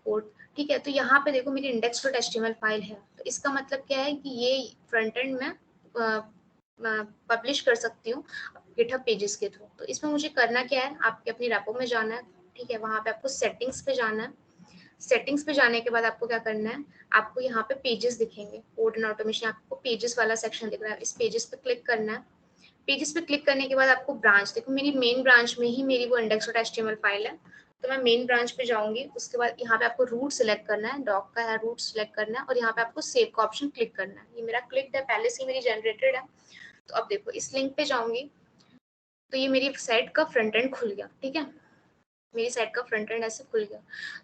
कोड, ठीक है। तो यहाँ पे देखो मेरी इंडेक्स डॉट एचटीएमएल फाइल है, तो इसका मतलब क्या है कि ये फ्रंट एंड में पब्लिश कर सकती हूँ गिटहब पेजेस के थ्रू। तो इसमें मुझे करना क्या है, आपके अपनी रैपो में जाना है, ठीक है। वहां पे आपको सेटिंग्स पे जाना है। सेटिंग्स पे जाने के बाद आपको क्या करना है, आपको यहाँ पे पेजेस दिखेंगे, कोड एंड ऑटोमेशन, आपको पेजेस वाला सेक्शन दिख रहा है, इस पेजेस पे क्लिक करना है। पेजेस पे क्लिक करने के बाद आपको ब्रांच, देखो मेरी मेन ब्रांच में ही मेरी वो इंडेक्स डॉट एचटीएमएल फाइल है, तो मैं मेन ब्रांच पे जाऊंगी। उसके बाद यहाँ पे आपको रूट सिलेक्ट करना है, डॉग का है रूट सिलेक्ट करना है, और यहाँ पे आपको सेव का ऑप्शन क्लिक करना है। ये मेरा क्लिक है, पहले से ही मेरी जनरेटेड है। तो अब देखो इस लिंक पे जाऊंगी तो ये मेरी साइट का फ्रंट एंड खुल गया, ठीक है। मेरी साइट का फ्रंट एंड ऐसे खुल गया।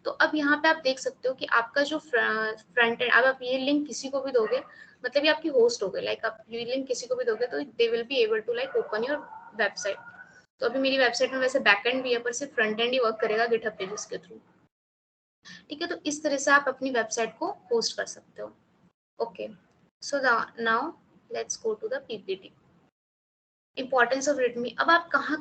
तो अब यहाँ पे आप देख सकते हो कि आपका जो फ्रंट एंड, अब आप ये लिंक किसी को भी दोगे, मतलब ये आपकी होस्ट हो गई। लाइक आप ये लिंक किसी को भी दोगे तो they will be able to like open your website. तो अभी मेरी वेबसाइट में वैसे बैक एंड भी है, पर सिर्फ फ्रंट एंड ही वर्क करेगा गिटहब पेजेस के थ्रू, ठीक है। तो इस तरह से आप अपनी वेबसाइट को होस्ट कर सकते हो। Okay, so now let's go to the PPT. Importance of readme. अब आप कहाँ